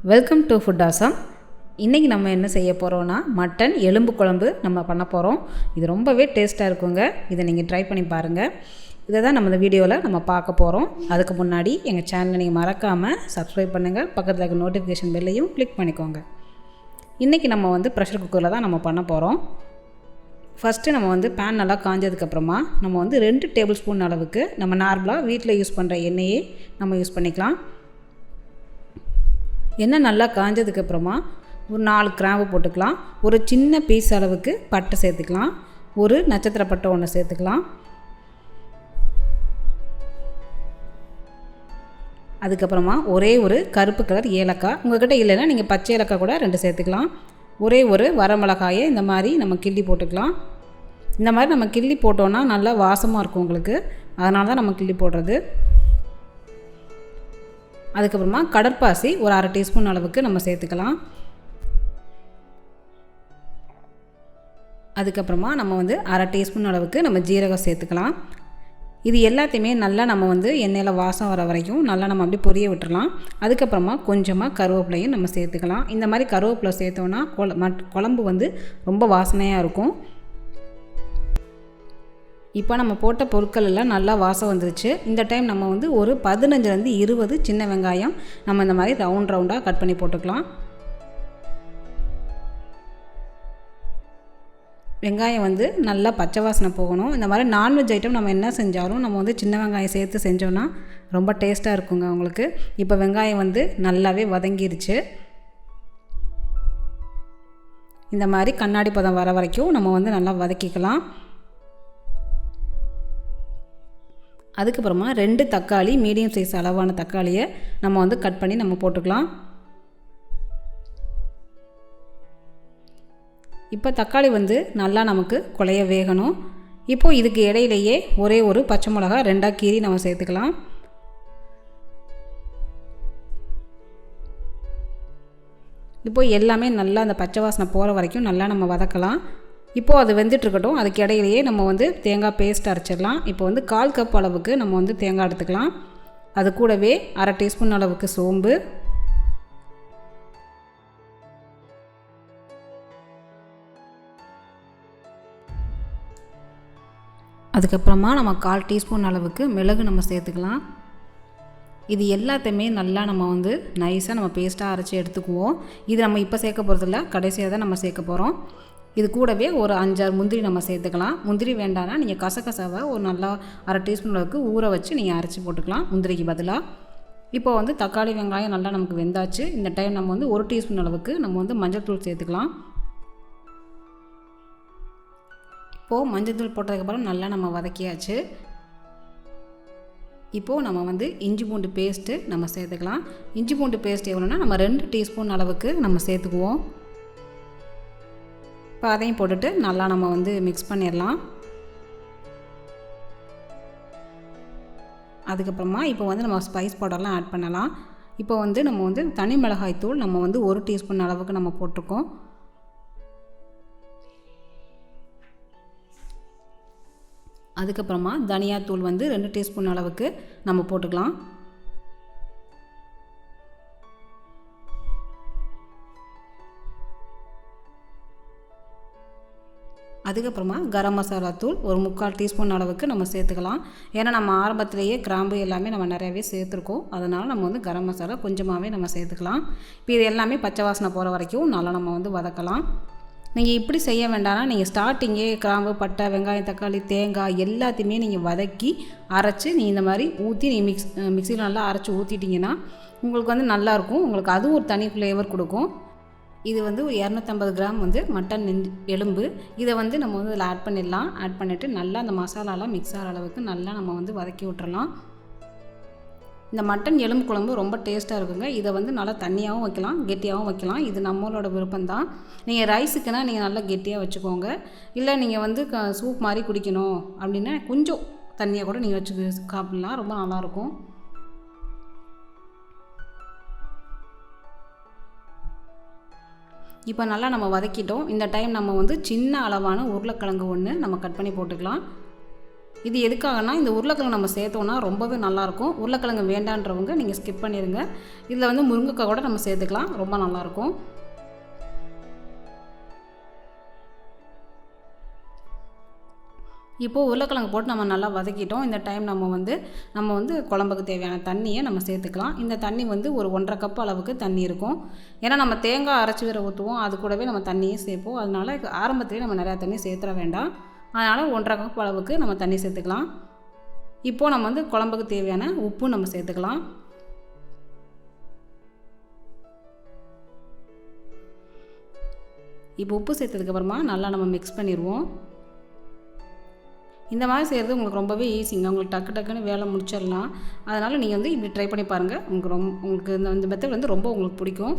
Welcome to food awesome. இன்றைக்கி நம்ம என்ன செய்ய போகிறோன்னா மட்டன் எலும்பு குழம்பு நம்ம பண்ண போகிறோம். இது ரொம்பவே டேஸ்ட்டாக இருக்குங்க. இதை நீங்கள் ட்ரை பண்ணி பாருங்கள். இதை தான் நம்ம இந்த வீடியோவில் நம்ம பார்க்க போகிறோம். அதுக்கு முன்னாடி எங்கள் சேனலை நீங்கள் மறக்காமல் சப்ஸ்கிரைப் பண்ணுங்கள். பக்கத்தில் இருக்க நோட்டிஃபிகேஷன் பெல்லையும் கிளிக் பண்ணிக்கோங்க. இன்றைக்கி நம்ம ப்ரெஷர் குக்கரில் தான் நம்ம பண்ண போகிறோம். ஃபஸ்ட்டு நம்ம பேன் நல்லா காஞ்சதுக்கப்புறமா நம்ம 2 டேபிள் ஸ்பூன் அளவுக்கு நம்ம நார்மலாக வீட்டில் யூஸ் பண்ணுற எண்ணெயே நம்ம யூஸ் பண்ணிக்கலாம். எண்ணெய் நல்லா காஞ்சதுக்கப்புறமா ஒரு 4 கிராம்பு போட்டுக்கலாம். ஒரு சின்ன பீஸ் அளவுக்கு பட்டை சேர்த்துக்கலாம். ஒரு நட்சத்திர பட்டை ஒன்று சேர்த்துக்கலாம். அதுக்கப்புறமா ஒரே ஒரு கருப்பு கலர் ஏலக்காய், உங்கள்கிட்ட இல்லைன்னா நீங்கள் பச்சை ஏலக்காய் கூட 2 சேர்த்துக்கலாம். ஒரே ஒரு வரமிளகாயை இந்த மாதிரி நம்ம கிள்ளி போட்டுக்கலாம். இந்த மாதிரி நம்ம கிள்ளி போட்டோன்னா நல்லா வாசமாக இருக்கும் உங்களுக்கு, அதனால தான் நம்ம கிள்ளி போடுறது. அதுக்கப்புறமா கடற்பாசி ஒரு 1/2 டீஸ்பூன் அளவுக்கு நம்ம சேர்த்துக்கலாம். அதுக்கப்புறமா நம்ம 1/2 டீஸ்பூன் அளவுக்கு நம்ம ஜீரகம் சேர்த்துக்கலாம். இது எல்லாத்தையுமே நல்லா நம்ம எண்ணெயில் வாசம் வர வரைக்கும் நல்லா நம்ம அப்படியே பொரிய விட்டுறலாம். அதுக்கப்புறமா கொஞ்சமாக கருவேப்பிலையும் நம்ம சேர்த்துக்கலாம். இந்த மாதிரி கருவேப்பிலை சேர்த்தோன்னா குழம்பு ரொம்ப வாசனையாக இருக்கும். இப்போ நம்ம போட்ட பொருட்கள் எல்லாம் நல்லா வாசம் வந்துருச்சு. இந்த டைம் நம்ம ஒரு 15லேருந்து 20 சின்ன வெங்காயம் நம்ம இந்த மாதிரி ரவுண்டாக கட் பண்ணி போட்டுக்கலாம். வெங்காயம் நல்லா பச்சை வாசனை போகணும். இந்த மாதிரி நான்வெஜ் ஐட்டம் நம்ம என்ன செஞ்சாலும் நம்ம சின்ன வெங்காயம் சேர்த்து செஞ்சோன்னா ரொம்ப டேஸ்ட்டாக இருக்குங்க உங்களுக்கு. இப்போ வெங்காயம் நல்லாவே வதங்கிருச்சு. இந்த மாதிரி கண்ணாடி பதம் வர வரைக்கும் நம்ம நல்லா வதக்கிக்கலாம். அதுக்கப்புறமா 2 தக்காளி, மீடியம் சைஸ் அளவான தக்காளியை நம்ம கட் பண்ணி நம்ம போட்டுக்கலாம். இப்போ தக்காளி நல்லா நமக்கு குழைய வேகணும். இப்போது இதுக்கு இடையிலேயே ஒரே ஒரு பச்சை மிளகா 2ஆக கீறி நம்ம சேர்த்துக்கலாம். இப்போது எல்லாமே நல்லா அந்த பச்சை வாசனை போகிற வரைக்கும் நல்லா நம்ம வதக்கலாம். இப்போது அது வெந்துட்டுருக்கட்டும். அதுக்கு இடையிலேயே நம்ம தேங்காய் பேஸ்ட் அரைச்சிடலாம். இப்போ 1/4 கப் அளவுக்கு நம்ம தேங்காய் எடுத்துக்கலாம். அது கூடவே 1/2 டீஸ்பூன் அளவுக்கு சோம்பு, அதுக்கப்புறமா நம்ம 1/4 டீஸ்பூன் அளவுக்கு மிளகு நம்ம சேர்த்துக்கலாம். இது எல்லாத்தையுமே நல்லா நம்ம நைஸாக நம்ம பேஸ்ட்டாக அரைச்சி எடுத்துக்குவோம். இது நம்ம இப்போ சேர்க்க போகிறதில்ல, கடைசியாக தான் நம்ம சேர்க்க போகிறோம். இது கூடவே ஒரு 5-6 முந்திரி நம்ம சேர்த்துக்கலாம். முந்திரி வேண்டாம்னா நீங்கள் கசகசாவை ஒரு நல்லா 1/2 டீஸ்பூன் அளவுக்கு ஊற வச்சு நீங்கள் அரைச்சி போட்டுக்கலாம் முந்திரிக்கு பதிலாக. இப்போ தக்காளி வெங்காயம் நல்லா நமக்கு வெந்தாச்சு. இந்த டைம் நம்ம 1 டீஸ்பூன் அளவுக்கு நம்ம மஞ்சள் தூள் சேர்த்துக்கலாம். இப்போது மஞ்சள் தூள் போட்டதுக்கப்புறம் நல்லா நம்ம வதக்கியாச்சு. இப்போது நம்ம இஞ்சி பூண்டு பேஸ்ட்டு நம்ம சேர்த்துக்கலாம். இஞ்சி பூண்டு பேஸ்ட் எவ்வளோன்னா நம்ம 2 டீஸ்பூன் அளவுக்கு நம்ம சேர்த்துக்குவோம். இப்போ அதையும் போட்டுட்டு நல்லா நம்ம மிக்ஸ் பண்ணிடலாம். அதுக்கப்புறமா இப்போ நம்ம ஸ்பைஸ் பவுடர்லாம் ஆட் பண்ணலாம். இப்போ நம்ம தனி மிளகாய் தூள் நம்ம 1 டீஸ்பூன் அளவுக்கு நம்ம போட்டிருக்கோம். அதுக்கப்புறமா தனியாத்தூள் 2 டீஸ்பூன் அளவுக்கு நம்ம போட்டுக்கலாம். அதுக்கப்புறமா கரம் மசாலா தூள் ஒரு 3/4 டீஸ்பூன் அளவுக்கு நம்ம சேர்த்துக்கலாம். ஏன்னா நம்ம ஆரம்பத்திலேயே கிராம்பு எல்லாமே நம்ம நிறையவே சேர்த்துருக்கோம். அதனால் நம்ம கரம் மசாலா கொஞ்சமாகவே நம்ம சேர்த்துக்கலாம். இப்போ இது எல்லாமே பச்சை வாசனை போகிற வரைக்கும் நல்லா நம்ம வதக்கலாம். நீங்கள் இப்படி செய்ய வேண்டாம்னா நீங்கள் ஸ்டார்டிங்கே கிராம்பு, பட்டை, வெங்காயம், தக்காளி, தேங்காய் எல்லாத்தையுமே நீங்கள் வதக்கி அரைச்சி நீங்கள் இந்த மாதிரி ஊற்றி நீங்கள் மிக்சியில் நல்லா அரைச்சி ஊற்றிட்டிங்கன்னா உங்களுக்கு நல்லாயிருக்கும். உங்களுக்கு அதுவும் ஒரு தனி ஃப்ளேவர் கொடுக்கும். இது ஒரு 250 கிராம் மட்டன் எலும்பு. இதை நம்ம இதில் ஆட் பண்ணிடலாம். ஆட் பண்ணிவிட்டு நல்லா அந்த மசாலாலாம் மிக்ஸ் ஆகிற அளவுக்கு நல்லா நம்ம வதக்கி விட்டுறலாம். இந்த மட்டன் எலும்பு குழம்பு ரொம்ப டேஸ்ட்டாக இருக்குங்க. இதை நல்லா தண்ணியாகவும் வைக்கலாம், கெட்டியாகவும் வைக்கலாம். இது நம்மளோட விருப்பம்தான். நீங்கள் ரைஸுக்குன்னா நீங்கள் நல்லா கெட்டியாக வச்சுக்கோங்க. இல்லை நீங்கள் சூப் மாதிரி குடிக்கணும் அப்படின்னா கொஞ்சம் தண்ணியாக கூட நீங்கள் வச்சு சாப்பிட்லாம். ரொம்ப நல்லாயிருக்கும். இப்போ நல்லா நம்ம வதக்கிட்டோம். இந்த டைம் நம்ம சின்ன அளவான உருளைக்கிழங்கு ஒன்று நம்ம கட் பண்ணி போட்டுக்கலாம். இது எதுக்காகனா இந்த உருளைக்கிழங்கு நம்ம சேர்த்தோன்னா ரொம்பவே நல்லாயிருக்கும். உருளைக்கிழங்கு வேண்டான்றவங்க நீங்கள் ஸ்கிப் பண்ணிடுங்க. இதில் வந்து முருங்கைக்காய் கூட நம்ம சேர்த்துக்கலாம், ரொம்ப நல்லாயிருக்கும். இப்போது உருளைக்கிழங்கு போட்டு நம்ம நல்லா வதக்கிட்டோம். இந்த டைம் நம்ம வந்து குழம்புக்கு தேவையான தண்ணியை நம்ம சேர்த்துக்கலாம். இந்த தண்ணி வந்து ஒரு 1.5 கப் அளவுக்கு தண்ணி இருக்கும். ஏன்னா நம்ம தேங்காய் அரைச்சி வேற ஊற்றுவோம், அது கூடவே நம்ம தண்ணியே சேர்ப்போம். அதனால் ஆரம்பத்துலேயே நம்ம நிறையா தண்ணி சேர்த்துற வேண்டாம். அதனால் 1.5 கப் அளவுக்கு நம்ம தண்ணி சேர்த்துக்கலாம். இப்போது நம்ம வந்து குழம்புக்கு தேவையான உப்பு நம்ம சேர்த்துக்கலாம். இப்போ உப்பு சேர்த்ததுக்கப்புறமா நல்லா நம்ம மிக்ஸ் பண்ணிடுவோம். இந்த மாதிரி செய்கிறது உங்களுக்கு ரொம்பவே ஈஸிங்க. உங்களுக்கு டக்கு டக்குன்னு வேலை முடிச்சிடலாம். அதனால் நீங்கள் வந்து இப்படி ட்ரை பண்ணி பாருங்கள். உங்களுக்கு இந்த மெத்தட் வந்து ரொம்ப உங்களுக்கு பிடிக்கும்.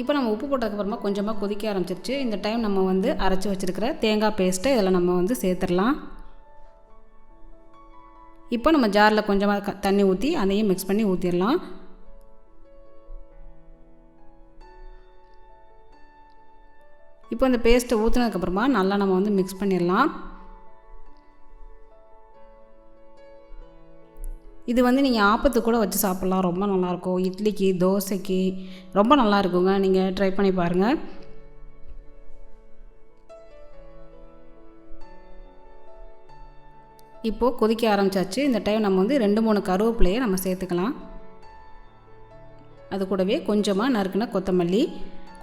இப்போ நம்ம உப்பு போட்டதுக்கப்புறமா கொஞ்சமாக கொதிக்க ஆரம்பிச்சிருச்சு. இந்த டைம் நம்ம வந்து அரைச்சி வச்சுருக்கிற தேங்காய் பேஸ்ட்டை இதில் நம்ம வந்து சேர்த்துடலாம். இப்போ நம்ம ஜாரில் கொஞ்சமாக தண்ணி ஊற்றி அதையும் மிக்ஸ் பண்ணி ஊற்றிடலாம். இப்போ இந்த பேஸ்ட்டை ஊற்றினதுக்கப்புறமா நல்லா நம்ம வந்து மிக்ஸ் பண்ணிடலாம். இது வந்து நீங்கள் ஆப்பத்துக்கு கூட வச்சு சாப்பிட்லாம், ரொம்ப நல்லாயிருக்கும். இட்லிக்கு, தோசைக்கு ரொம்ப நல்லா இருக்குங்க. நீங்கள் ட்ரை பண்ணி பாருங்கள். இப்போது கொதிக்க ஆரம்பிச்சாச்சு. இந்த டைம் நம்ம வந்து 2-3 கருவேப்பிலையை நம்ம சேர்த்துக்கலாம். அது கூடவே கொஞ்சமாக நறுக்குன கொத்தமல்லி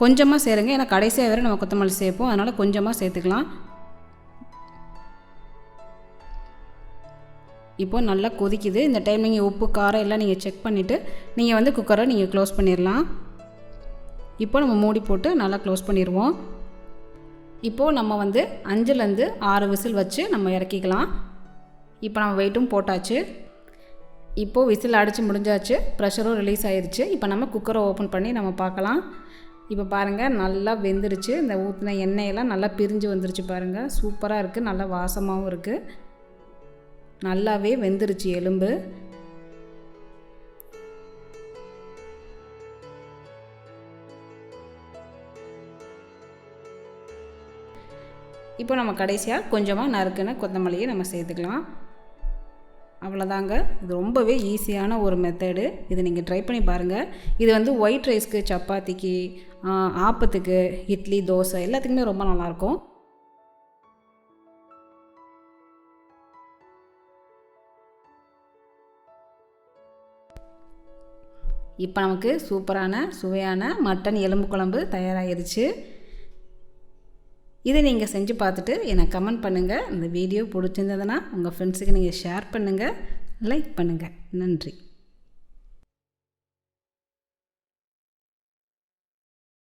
கொஞ்சமாக சேருங்க. ஏன்னா கடைசியாக வேறு நம்ம கொத்தமல்லி சேர்ப்போம், அதனால் கொஞ்சமாக சேர்த்துக்கலாம். இப்போது நல்லா கொதிக்குது. இந்த டைம் நீங்கள் உப்பு காரம் எல்லாம் நீங்கள் செக் பண்ணிவிட்டு நீங்கள் வந்து குக்கரை நீங்கள் க்ளோஸ் பண்ணிடலாம். இப்போ நம்ம மூடி போட்டு நல்லா க்ளோஸ் பண்ணிடுவோம். இப்போது நம்ம வந்து 5லேருந்து 6 விசில் வச்சு நம்ம இறக்கிக்கலாம். இப்போ நம்ம வெயிட்டும் போட்டாச்சு. இப்போது விசில் அடித்து முடிஞ்சாச்சு, ப்ரெஷரும் ரிலீஸ் ஆயிடுச்சு. இப்போ நம்ம குக்கரை ஓப்பன் பண்ணி நம்ம பார்க்கலாம். இப்போ பாருங்கள், நல்லா வெந்துருச்சு. இந்த ஊற்றின எண்ணெயெல்லாம் நல்லா பிரிஞ்சு வந்துருச்சு பாருங்கள். சூப்பராக இருக்குது, நல்லா வாசமாகவும் இருக்குது. நல்லாவே வெந்துருச்சு எலும்பு. இப்போ நம்ம கடைசியாக கொஞ்சமாக நறுக்குன கொத்தமல்லியை நம்ம சேர்த்துக்கலாம். அவ்வளோதாங்க. இது ரொம்பவே ஈஸியான ஒரு மெத்தடு. இதை நீங்கள் ட்ரை பண்ணி பாருங்கள். இது வந்து ஒயிட் ரைஸ்க்கு, சப்பாத்திக்கு, ஆப்பத்துக்கு, இட்லி, தோசை எல்லாத்துக்குமே ரொம்ப நல்லாயிருக்கும். இப்போ நமக்கு சூப்பரான சுவையான மட்டன் எலும்பு குழம்பு தயாராகிருச்சு. இதை நீங்கள் செஞ்சு பார்த்துட்டு எனக்கு கமெண்ட் பண்ணுங்கள். இந்த வீடியோ பிடிச்சிருந்ததுன்னா உங்கள் ஃப்ரெண்ட்ஸுக்கு நீங்கள் ஷேர் பண்ணுங்கள், லைக் பண்ணுங்கள். நன்றி.